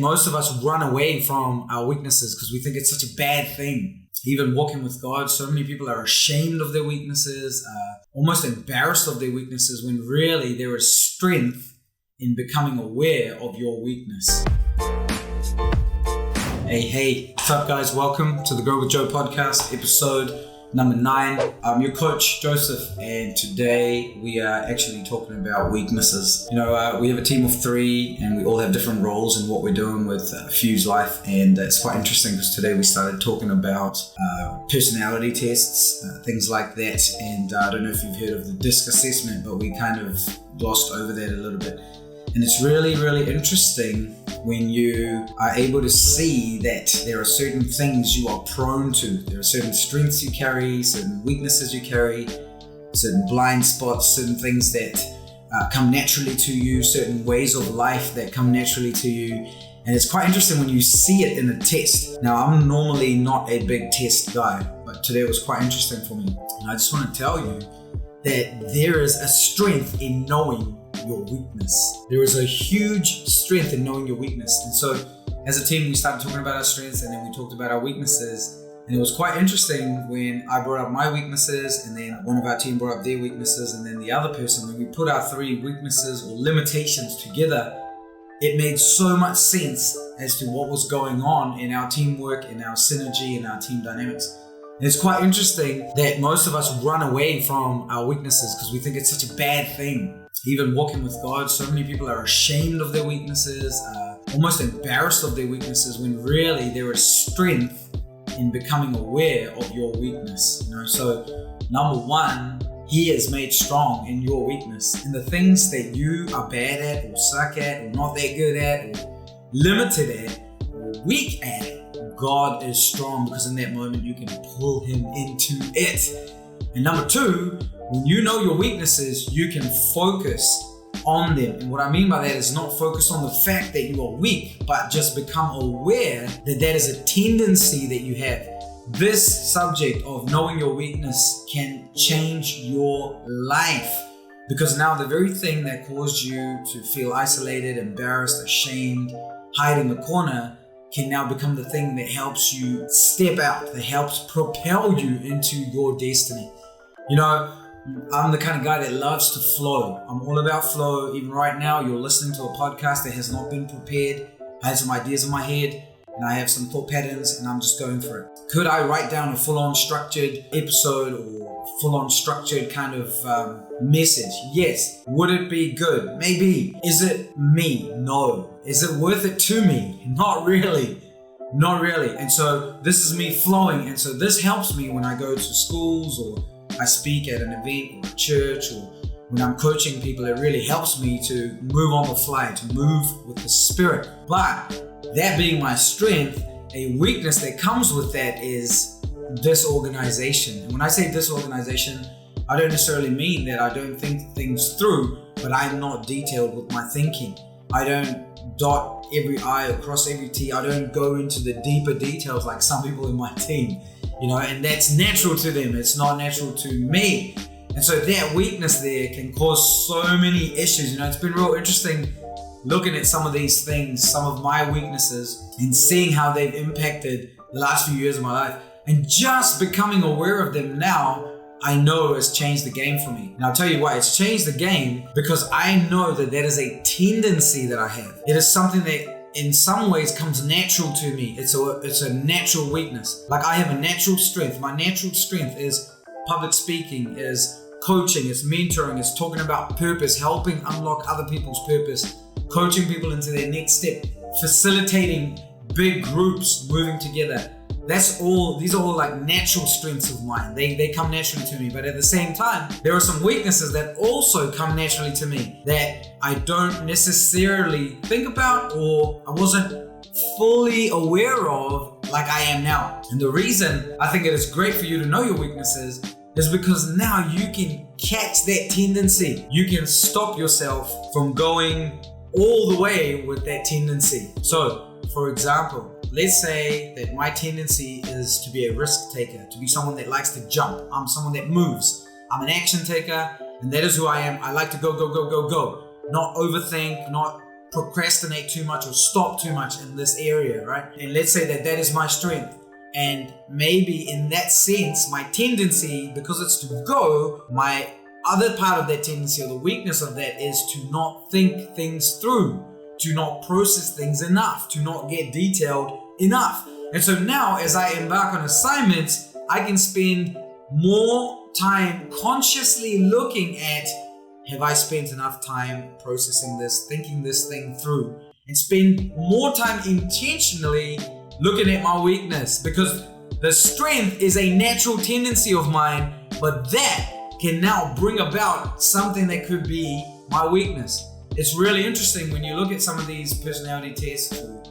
Most of us run away from our weaknesses because we think it's such a bad thing. Even walking with God, so many people are ashamed of their weaknesses, almost embarrassed of their weaknesses, when really there is strength in becoming aware of your weakness. Hey, what's up guys? Welcome to the Grow with Joe podcast, episode number 9. I'm your coach, Joseph, and today we are actually talking about weaknesses. We have a team of 3 and we all have different roles in what we're doing with Fuse Life, and it's quite interesting because today we started talking about personality tests, things like that, and I don't know if you've heard of the DISC assessment, but we kind of glossed over that a little bit. And it's really, really interesting when you are able to see that there are certain things you are prone to. There are certain strengths you carry, certain weaknesses you carry, certain blind spots, certain things that come naturally to you, certain ways of life that come naturally to you. And it's quite interesting when you see it in a test. Now, I'm normally not a big test guy, but today it was quite interesting for me. And I just want to tell you that there is a strength in knowing your weakness. There is a huge strength in knowing your weakness. And so as a team, we started talking about our strengths and then we talked about our weaknesses. And it was quite interesting when I brought up my weaknesses and then one of our team brought up their weaknesses, and then the other person, when we put our 3 weaknesses or limitations together, it made so much sense as to what was going on in our teamwork, in our synergy, in our team dynamics. And it's quite interesting that most of us run away from our weaknesses because we think it's such a bad thing. Even walking with God, so many people are ashamed of their weaknesses, almost embarrassed of their weaknesses, when really there is strength in becoming aware of your weakness. So number 1, He is made strong in your weakness. In the things that you are bad at or suck at or not that good at or limited at or weak at, God is strong, because in that moment you can pull Him into it. And number 2, when you know your weaknesses, you can focus on them. And what I mean by that is not focus on the fact that you are weak, but just become aware that that is a tendency that you have. This subject of knowing your weakness can change your life, because now the very thing that caused you to feel isolated, embarrassed, ashamed, hide in the corner, can now become the thing that helps you step out, that helps propel you into your destiny. I'm the kind of guy that loves to flow. I'm all about flow. Even right now, you're listening to a podcast that has not been prepared. I had some ideas in my head and I have some thought patterns and I'm just going for it. Could I write down a full-on structured episode or full-on structured kind of message? Yes. Would it be good? Maybe. Is it me? No. Is it worth it to me? Not really. Not really. And so this is me flowing. And so this helps me when I go to schools or I speak at an event or a church, or when I'm coaching people. It really helps me to move on the fly, to move with the Spirit. But that being my strength, a weakness that comes with that is disorganization. And when I say disorganization, I don't necessarily mean that I don't think things through, but I'm not detailed with my thinking. I don't dot every I or cross every T. I don't go into the deeper details like some people in my team. And that's natural to them. It's not natural to me. And so that weakness there can cause so many issues. It's been real interesting looking at some of these things, some of my weaknesses, and seeing how they've impacted the last few years of my life. And just becoming aware of them now, I know has changed the game for me. And I'll tell you why it's changed the game, because I know that is a tendency that I have. It is something that in some ways comes natural to me. It's a natural weakness. Like I have a natural strength. My natural strength is public speaking, is coaching, is mentoring, is talking about purpose, helping unlock other people's purpose, coaching people into their next step, facilitating big groups moving together. These are all like natural strengths of mine. They come naturally to me. But at the same time, there are some weaknesses that also come naturally to me that I don't necessarily think about, or I wasn't fully aware of like I am now. And the reason I think it is great for you to know your weaknesses is because now you can catch that tendency. You can stop yourself from going all the way with that tendency. So, for example, let's say that my tendency is to be a risk taker, to be someone that likes to jump. I'm someone that moves. I'm an action taker, and that is who I am. I like to go. Not overthink, not procrastinate too much or stop too much in this area, right? And let's say that is my strength. And maybe in that sense, my tendency, because it's to go, my other part of that tendency or the weakness of that is to not think things through, to not process things enough, to not get detailed enough. And so now as I embark on assignments, I can spend more time consciously looking at, have I spent enough time processing this, thinking this thing through, and spend more time intentionally looking at my weakness, because the strength is a natural tendency of mine, but that can now bring about something that could be my weakness. It's really interesting when you look at some of these personality tests or,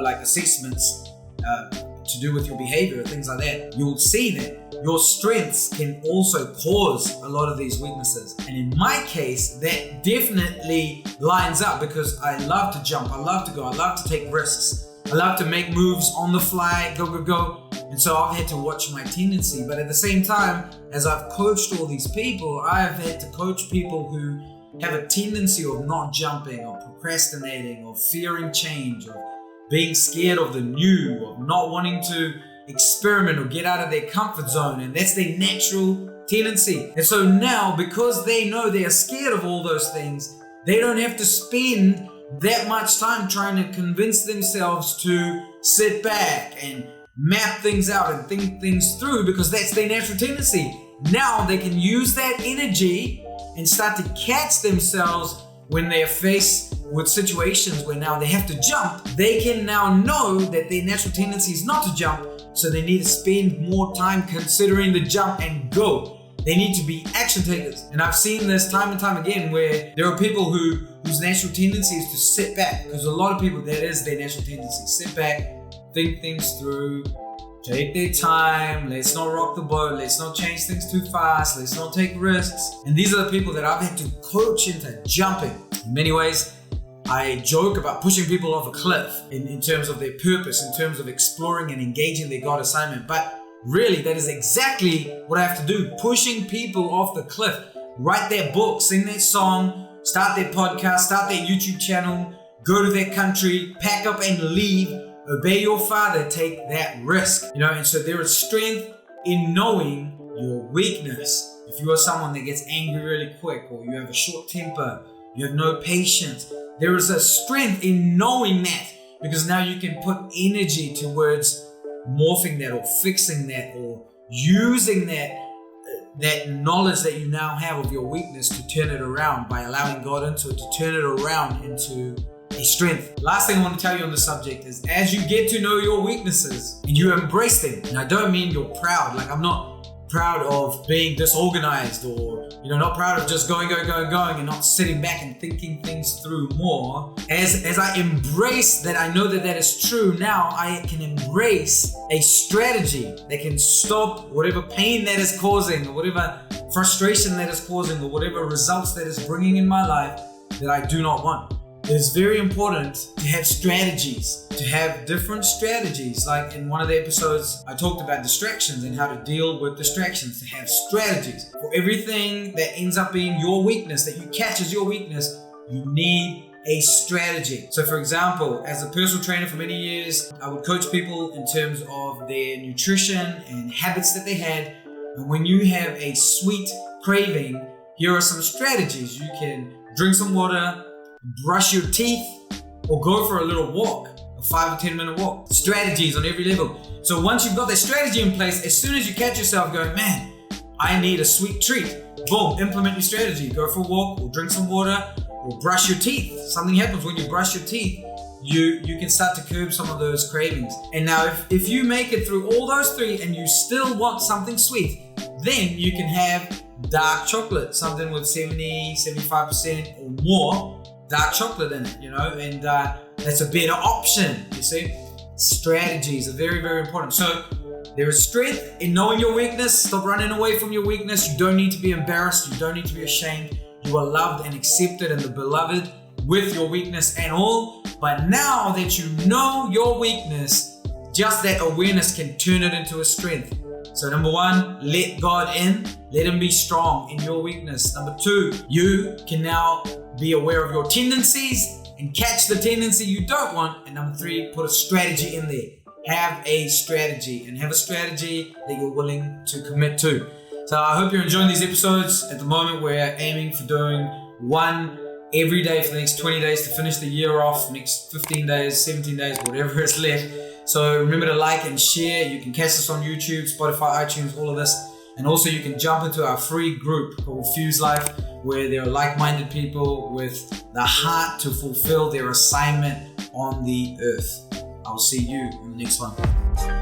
like assessments to do with your behavior, things like that. You'll see that your strengths can also cause a lot of these weaknesses. And in my case, that definitely lines up because I love to jump, I love to go, I love to take risks. I love to make moves on the fly, go. And so I've had to watch my tendency. But at the same time, as I've coached all these people, I've had to coach people who have a tendency of not jumping or procrastinating or fearing change or being scared of the new or not wanting to experiment or get out of their comfort zone. And that's their natural tendency. And so now, because they know they are scared of all those things, they don't have to spend that much time trying to convince themselves to sit back and map things out and think things through, because that's their natural tendency. Now they can use that energy and start to catch themselves when they are faced with situations where now they have to jump. They can now know that their natural tendency is not to jump, so they need to spend more time considering the jump and go. They need to be action takers. And I've seen this time and time again where there are people whose natural tendency is to sit back, because a lot of people, that is their natural tendency. Sit back, think things through, take their time, let's not rock the boat, let's not change things too fast, let's not take risks. And these are the people that I've had to coach into jumping. In many ways, I joke about pushing people off a cliff in terms of their purpose, in terms of exploring and engaging their God assignment. But really, that is exactly what I have to do, pushing people off the cliff. Write their book, sing their song, start their podcast, start their YouTube channel, go to their country, pack up and leave, obey your father, take that risk. And so there is strength in knowing your weakness. If you are someone that gets angry really quick, or you have a short temper, you have no patience, there is a strength in knowing that, because now you can put energy towards morphing that or fixing that or using that knowledge that you now have of your weakness to turn it around by allowing God into it, to turn it around into a strength. Last thing I want to tell you on the subject is, as you get to know your weaknesses and you embrace them, and I don't mean you're proud, like I'm not proud of being disorganized or not proud of just going and not sitting back and thinking things through more. As I embrace that, I know that is true. Now I can embrace a strategy that can stop whatever pain that is causing, or whatever frustration that is causing, or whatever results that is bringing in my life that I do not want. It is very important to have strategies, to have different strategies. Like in one of the episodes, I talked about distractions and how to deal with distractions, to have strategies. For everything that ends up being your weakness, that you catch as your weakness, you need a strategy. So for example, as a personal trainer for many years, I would coach people in terms of their nutrition and habits that they had. And when you have a sweet craving, here are some strategies. You can drink some water, brush your teeth, or go for a little walk, a 5 or 10 minute walk. Strategies on every level. So once you've got that strategy in place, as soon as you catch yourself going, man, I need a sweet treat, boom, implement your strategy. Go for a walk, or drink some water, or brush your teeth. Something happens when you brush your teeth. You can start to curb some of those cravings. And now if you make it through all those three and you still want something sweet, then you can have dark chocolate, something with 70, 75% or more dark chocolate in it, and that's a better option, you see. Strategies are very, very important. So there is strength in knowing your weakness. Stop running away from your weakness. You don't need to be embarrassed. You don't need to be ashamed. You are loved and accepted in the beloved with your weakness and all. But now that you know your weakness, just that awareness can turn it into a strength. So number one, let God in. Let Him be strong in your weakness. Number two, you can now be aware of your tendencies and catch the tendency you don't want. And number 3, put a strategy in there. Have a strategy, and have a strategy that you're willing to commit to. So I hope you're enjoying these episodes. At the moment, we're aiming for doing one every day for the next 20 days to finish the year off, next 15 days, 17 days, whatever is left. So remember to like and share. You can catch us on YouTube, Spotify, iTunes, all of this. And also you can jump into our free group called Fuse Life, where there are like-minded people with the heart to fulfill their assignment on the earth. I'll see you in the next one.